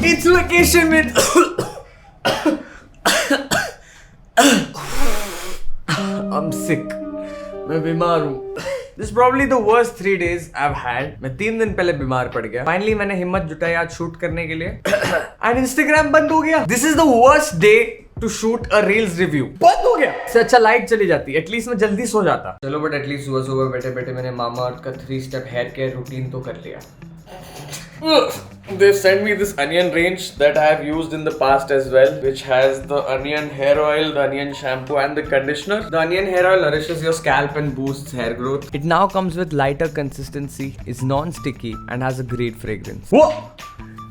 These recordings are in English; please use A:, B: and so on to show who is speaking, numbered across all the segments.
A: It's vacation with I'm sick. मैं बीमार हूँ. This is probably the worst 3 days I've had. मैं 3 दिन पहले बीमार पड़ गया. Finally मैंने हिम्मत जुटाई आज शूट करने के लिए. And Instagram बंद हो गया. This is the worst day to shoot a reels review. बंद हो गया. इससे अच्छा लाइट चली जाती. At least मैं जल्दी सो जाता. चलो but at least सुबह बैठे बैठे मैंने Mamaearth का 3-step hair care routine तो कर लिया. They sent me this onion range that I have used in the past as well, which has the onion hair oil, the onion shampoo and the conditioner. The onion hair oil nourishes your scalp and boosts hair growth. It now comes with lighter consistency, is non-sticky and has a great fragrance. Whoa!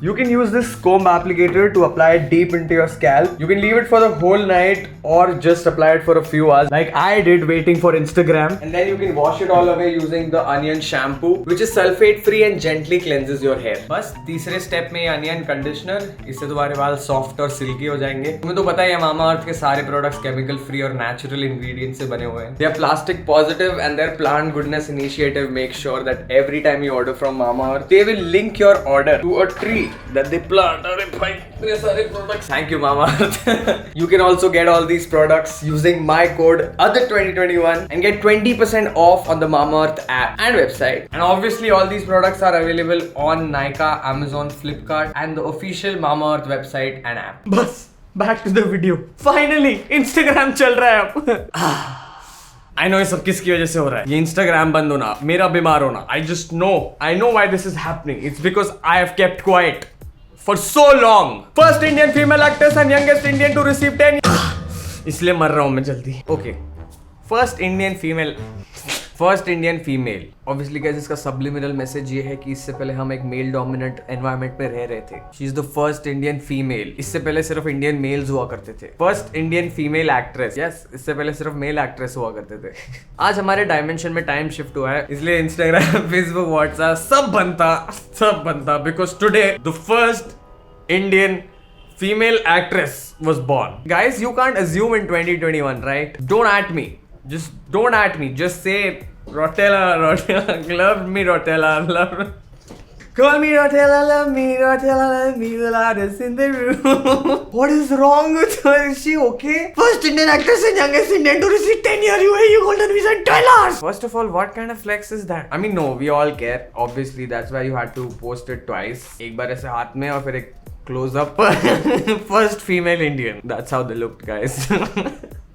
A: You can use this comb applicator to apply it deep into your scalp. You can leave it for the whole night or just apply it for a few hours like I did waiting for Instagram. And then you can wash it all away using the onion shampoo, which is sulfate free and gently cleanses your hair. बस तीसरे step में onion conditioner, इससे तुम्हारे बाल soft और silkie हो जाएंगे. तुम्हें तो पता ही है Mamaearth के सारे प्रोडक्ट्स केमिकल फ्री और नेचुरल इंग्रेडिएंट्स से बने हुए हैं. They are plastic positive and their plant goodness initiative makes sure that every time you order from Mamaearth, they will link your order to a tree that they plant. Thank you Mamaearth. You can also get all these products using my code OTHER2021 and get 20% off on the Mamaearth app and website. And obviously all these products are available on Nykaa, Amazon, Flipkart and the official Mamaearth website and app. Bas, back to the video. Finally Instagram चल रहा है अब. I know ये सब किसकी वजह से हो रहा है. ये Instagram बंद होना, मेरा बीमार होना. I know why this is happening. It's because I have kept quiet for so long. First Indian female actress and youngest Indian to receive 10. इसलिए मर रहा हूँ मैं जल्दी. Okay. First Indian female. Obviously guys, इसका subliminal message ये है कि इससे पहले हम एक male dominant environment में रह रहे थे. She is the first Indian female. इससे पहले सिर्फ Indian males हुआ करते थे. First Indian female actress. Yes, इससे पहले सिर्फ male actress हुआ करते थे. आज हमारे dimension में time shift हुआ है, इसलिए Instagram, Facebook, WhatsApp सब बनता. Because today the first Indian female actress was born. Guys, you can't assume in 2021, right? Don't at me. Just say Rotella, love me Rotella, love me. Call me Rotella, love me, the loudest in the room. What is wrong with her? Is she okay? First Indian actress and youngest Indian to receive 10-year UAE Golden Visa in 12 hours. First of all, what kind of flex is that? I mean, no, we all care. Obviously, that's why you had to post it twice. एक बार ऐसे हाथ में और फिर एक close up. First female Indian. That's how they looked, guys.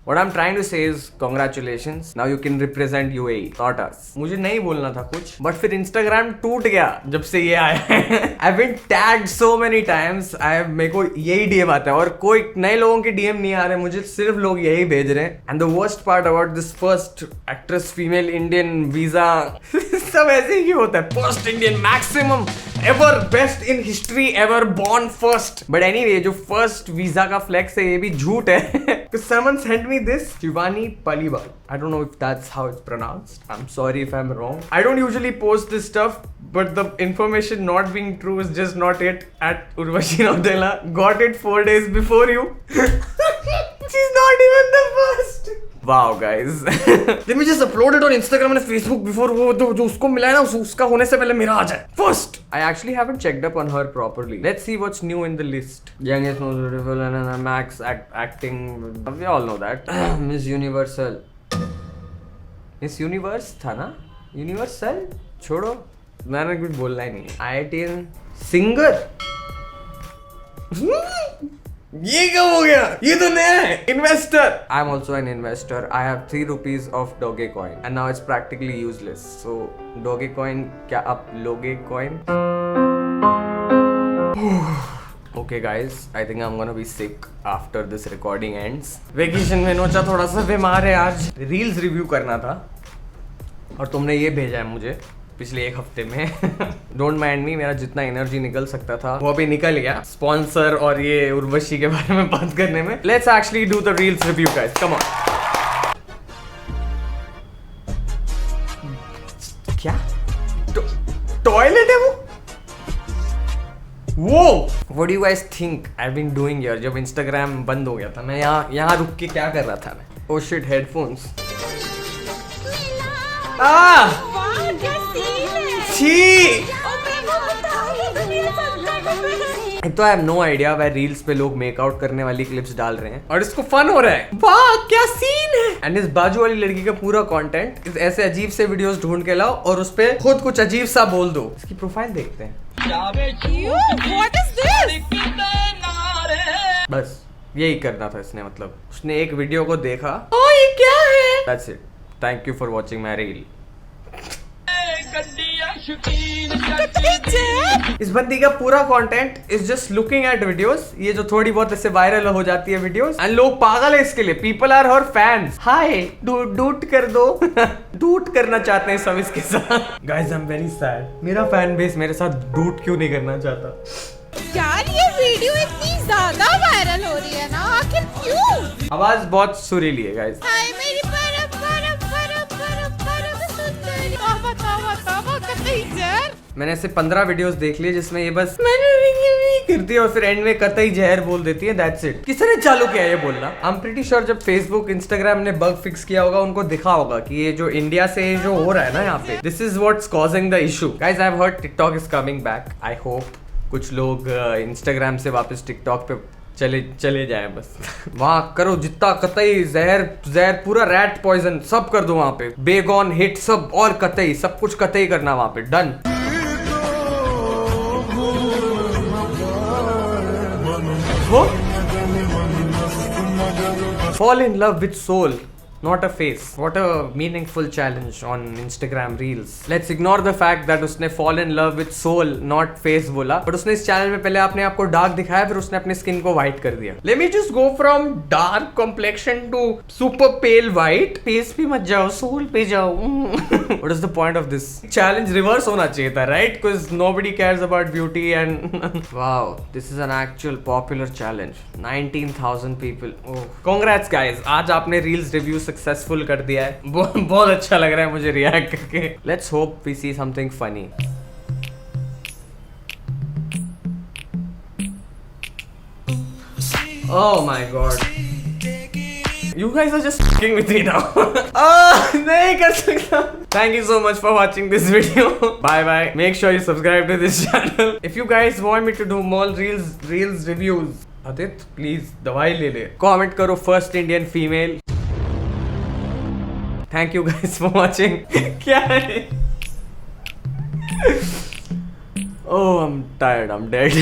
A: What I'm trying to say is congratulations. Now you can represent UAE, not us. मुझे नहीं बोलना था कुछ, but फिर Instagram टूट गया जब से ये आया. I've been tagged so many times. मेरे को यही DM आता है और कोई नए लोगों के DM नहीं आ रहे, मुझे सिर्फ लोग यही भेज रहे हैं. And the worst part about this first actress female Indian visa, सब ऐसे ही होता है. First Indian maximum ever, best in history ever, born first. But anyway, जो first visa का flex है ये भी झूठ है. Because someone sent me this Shivani Paliwal. I don't know if that's how it's pronounced. I'm sorry if I'm wrong. I don't usually post this stuff, but the information not being true is just not it. At Urvashi Rotella got it 4 days before you. She's not even the first. Wow, guys. Let me just upload it on Instagram and Facebook before वो जो उसको मिला है ना उसका होने से पहले मेरा आ जाए. First. I actually haven't checked up on her properly. Let's see what's new in the list. Youngest, most beautiful, and Max acting. We all know that. Miss Universal. Miss Universe था ना? Universal? छोड़ो. मैंने कुछ बोलना ही नहीं. IITian singer. ये कब हो गया? ये तो नया है. Investor. I'm also an investor. I have 3 rupees of Dogecoin and now it's practically useless. So Dogecoin क्या आप लोगे coin? Okay guys, I think I'm gonna be sick after this recording ends. Vacation में नोचा थोड़ा सा बीमार है आज. Reels review करना था और तुमने ये भेजा है मुझे पिछले 1 हफ्ते में. डोंट माइंड मी, मेरा जितना एनर्जी निकल सकता था वो अभी निकल गया स्पॉन्सर और ये उर्वशी के बारे में बात करने में. Let's actually do the reels review guys, come on. क्या टॉयलेट है वो? What do you guys think I have been doing here? जब इंस्टाग्राम बंद हो गया था मैं यहाँ रुक के क्या कर रहा था मैं? Oh shit, headphones. छी एक तो आई हैव नो आइडिया वह रील्स पे लोग मेकआउट करने वाली क्लिप्स डाल रहे हैं और इसको फन हो रहा है। वाह क्या सीन है। एंड इस बाजू वाली लड़की का पूरा कंटेंट ऐसे अजीब से वीडियोस ढूंढ के लाओ और उस पे खुद कुछ अजीब सा बोल दो। इसकी प्रोफाइल देखते हैं।
B: What is this?
A: बस यही करना था इसने, मतलब उसने एक वीडियो को देखा, ओ ये क्या है, that's it, thank you for watching my reel. इस बंदी का पूरा content is just looking at videos, ये जो थोड़ी बहुत ऐसे वायरल हो जाती है वीडियोस, एंड लोग पागल है इसके लिए। People are her fans. हाय डूट कर दो डूट करना चाहते हैं सब इसके साथ। Guys I am very sad, मेरा फैन बेस मेरे साथ डूट क्यों नहीं करना चाहता।
B: यार ये वीडियो इतनी ज्यादा वायरल हो रही है ना, आखिर क्यों?
A: आवाज बहुत सुरीली है गाइस।
B: हाय मेरी बर्फ बर्फ बर्फ बर्फ बर्फ सुंदरी, तौबा तौबा तौबा कतई जहर।
A: मैंने ऐसे 15 वीडियोस देख लिए जिसमें ये बस करती है और फिर एंड में कतई जहर बोल देती है, दैट्स इट। किसने चालू किया ये बोलना? आई एम प्रीटी श्योर जब फेसबुक इंस्टाग्राम ने बग फिक्स किया होगा उनको दिखा होगा कि ये जो इंडिया से जो हो रहा है ना यहाँ पे, this is what's causing the issue. Guys I have heard TikTok is coming back. I hope कुछ लोग इंस्टाग्राम से वापस टिकटॉक पे चले जाए बस। वहां करो जितना कतई जहर पूरा रैट पॉइजन सब कर दो वहां पे, बेगॉन हिट सब, और कतई सब कुछ कतई करना वहां पे, done. Fall in love with soul, not a face. What a meaningful challenge on Instagram Reels. Let's ignore the fact that उसने fall in love with soul, not face बोला, but उसने इस चैनल में पहले अपने आप को डार्क दिखाया, फिर उसने अपनी स्किन को व्हाइट कर दिया। Let me just go from dark complexion to super pale white. Face पे मत जाओ, soul पे जाओ। What is the point of this? Challenge reverse होना चाहिए था, right? Because nobody cares about beauty and wow, this is an actual popular challenge. 19,000 people. Oh, congrats guys! आज आपने Reels review सक्सेसफुल कर दिया है। बहुत अच्छा लग रहा है मुझे रिएक्ट करके। Let's hope we see something funny. Oh my god, you guys are just fucking with me now. नहीं कर सकता। Thank you so much for watching this video. Bye bye. Make sure you subscribe to this channel. If you guys want me to do more reels reviews, Aditya please दवाई ले ले। Comment करो first Indian female. Thank you guys for watching. क्या है? Oh, I'm tired. I'm dead.